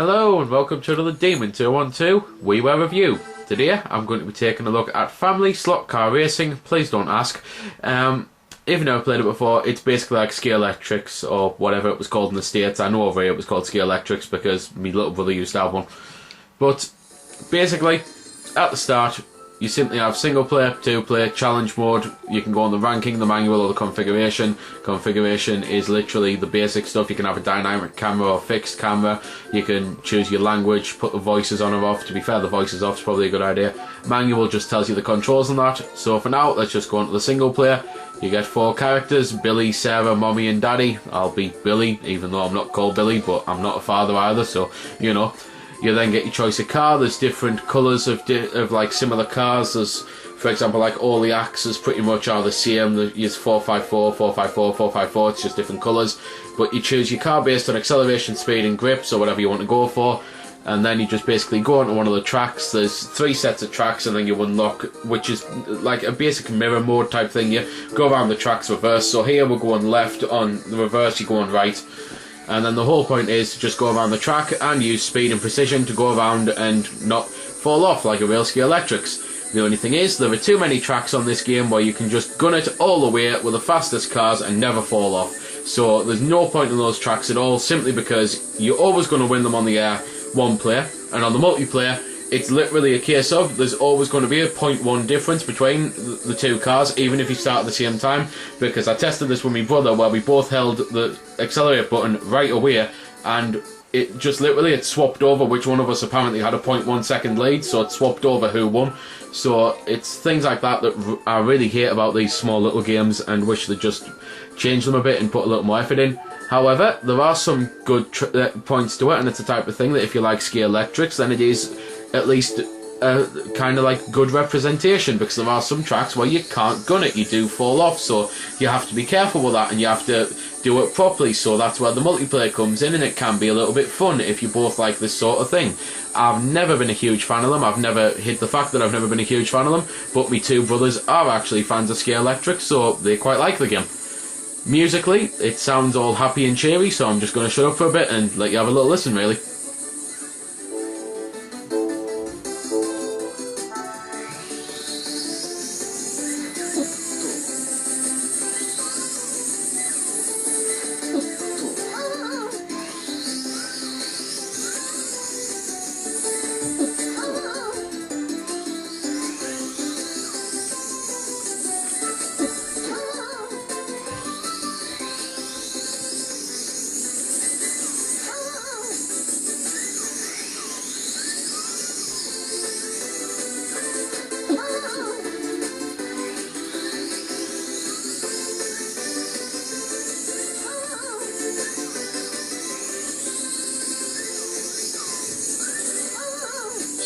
Hello and welcome to another Demon 212 Wii Ware review. Today I'm going to be taking a look at Family Slot Car Racing. Please don't ask. If you've never played it before, it's basically like Ski Electrics or whatever it was called in the States. I know over here it was called Ski Electrics because my little brother used to have one. But basically, at the start, you simply have single player, two player, challenge mode. You can go on the ranking, the manual, or the configuration. Configuration is literally the basic stuff. You can have a dynamic camera or fixed camera. You can choose your language, put the voices on or off. To be fair, the voices off is probably a good idea. Manual just tells you the controls on that. So for now, let's just go on to the single player. You get 4 characters: Billy, Sarah, Mommy and Daddy. I'll be Billy, even though I'm not called Billy, but I'm not a father either, so, you know. You then get your choice of car. There's different colours of like similar cars. There's, for example, like all the axes pretty much are the same. There's 454, 454, 454. It's just different colours. But you choose your car based on acceleration, speed, and grip, so whatever you want to go for. And then you just basically go onto one of the tracks. There's 3 sets of tracks, and then you unlock, which is like a basic mirror mode type thing. You go around the tracks reverse. So here we're going left, on the reverse you go on right. And then the whole point is to just go around the track and use speed and precision to go around and not fall off like a real Ski Electrics. The only thing is, there are too many tracks on this game where you can just gun it all the way with the fastest cars and never fall off. So there's no point in those tracks at all, simply because you're always going to win them on the air one player, and on the multiplayer it's literally a case of there's always going to be a 0.1 difference between the 2 cars, even if you start at the same time, because I tested this with my brother where we both held the accelerate button right away, and it just literally, it swapped over which one of us apparently had a 0.1 second lead, so it swapped over who won. So it's things like that that I really hate about these small little games, and wish they'd just change them a bit and put a little more effort in. However, there are some good points to it, and it's the type of thing that if you like Ski Electrics, then it is at least kind of like good representation, because there are some tracks where you can't gun it, you do fall off, so you have to be careful with that and you have to do it properly. So that's where the multiplayer comes in, and it can be a little bit fun if you both like this sort of thing. I've never been a huge fan of them. I've never hid the fact that I've never been a huge fan of them, but my 2 brothers are actually fans of Ski Electric, so they quite like the game. Musically, it sounds all happy and cheery, so I'm just going to shut up for a bit and let you have a little listen, really.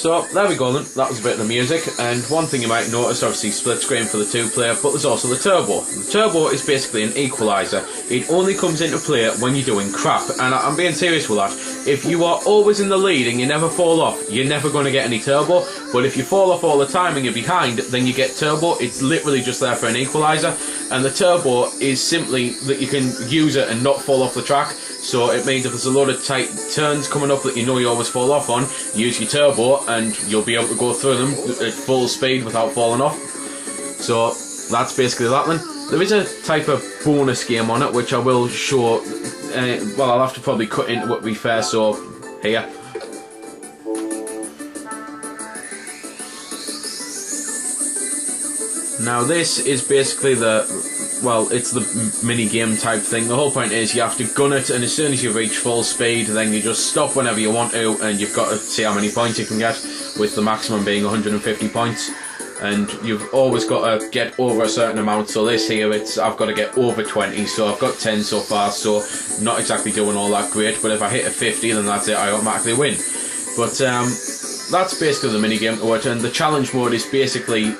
So there we go then, that was a bit of the music, and one thing you might notice, obviously split screen for the 2 player, but there's also the turbo. The turbo is basically an equaliser. It only comes into play when you're doing crap, and I'm being serious with that. If you are always in the lead and you never fall off, you're never going to get any turbo, but if you fall off all the time and you're behind, then you get turbo. It's literally just there for an equaliser, and the turbo is simply that you can use it and not fall off the track. So it means if there's a lot of tight turns coming up that you know you always fall off on, use your turbo and you'll be able to go through them at full speed without falling off. So that's basically that then. There is a type of bonus game on it which I will show, well, I'll have to probably cut into it to be fair, so here. Now this is basically it's the mini-game type thing. The whole point is you have to gun it, and as soon as you reach full speed, then you just stop whenever you want to, and you've got to see how many points you can get, with the maximum being 150 points. And you've always got to get over a certain amount, so this here, I've got to get over 20, so I've got 10 so far, so not exactly doing all that great, but if I hit a 50, then that's it, I automatically win. But that's basically the mini-game to it, and the challenge mode is basically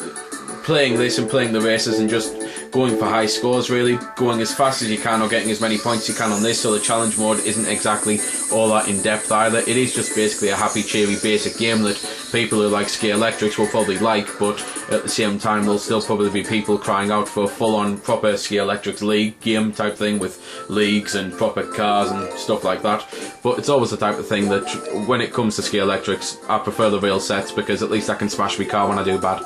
playing this and playing the races and just going for high scores, really, going as fast as you can or getting as many points you can on this. So the challenge mode isn't exactly all that in depth either. It is just basically a happy, cheery, basic game that people who like Ski Electrics will probably like, but at the same time there'll still probably be people crying out for a full-on proper Ski Electrics league game type thing with leagues and proper cars and stuff like that. But it's always the type of thing that when it comes to Ski Electrics, I prefer the real sets because at least I can smash my car when I do bad.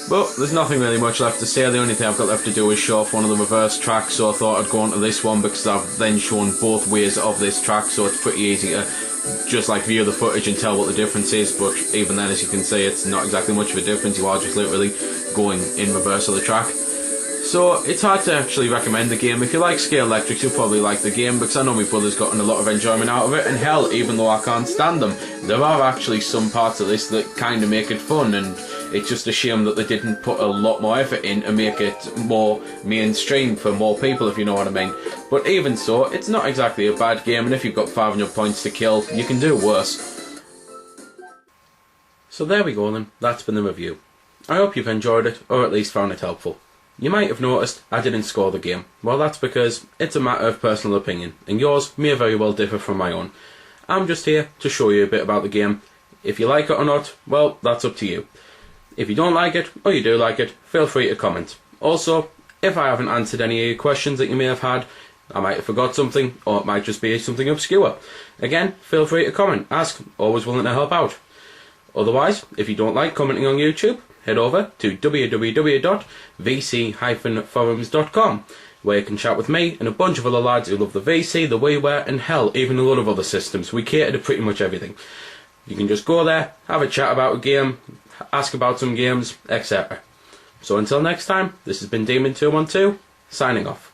But there's nothing really much left to say. The only thing I've got left to do is show off one of the reverse tracks, so I thought I'd go on to this one because I've then shown both ways of this track, so it's pretty easy to just like view the footage and tell what the difference is. But even then, as you can see, it's not exactly much of a difference. You are just literally going in reverse of the track. So it's hard to actually recommend the game. If you like Ski Electrics, you'll probably like the game because I know my brother's gotten a lot of enjoyment out of it, and hell, even though I can't stand them, there are actually some parts of this that kind of make it fun, and it's just a shame that they didn't put a lot more effort in to make it more mainstream for more people, if you know what I mean. But even so, it's not exactly a bad game, and if you've got 500 points to kill, you can do worse. So there we go then, that's been the review. I hope you've enjoyed it, or at least found it helpful. You might have noticed I didn't score the game. Well, that's because it's a matter of personal opinion, and yours may very well differ from my own. I'm just here to show you a bit about the game. If you like it or not, well, that's up to you. If you don't like it, or you do like it, feel free to comment. Also, if I haven't answered any of your questions that you may have had, I might have forgot something, or it might just be something obscure. Again, feel free to comment, ask, always willing to help out. Otherwise, if you don't like commenting on YouTube, head over to www.vc-forums.com, where you can chat with me and a bunch of other lads who love the VC, the Wii Ware, and hell, even a lot of other systems. We cater to pretty much everything. You can just go there, have a chat about a game, ask about some games, etc. So until next time, this has been Demon212, signing off.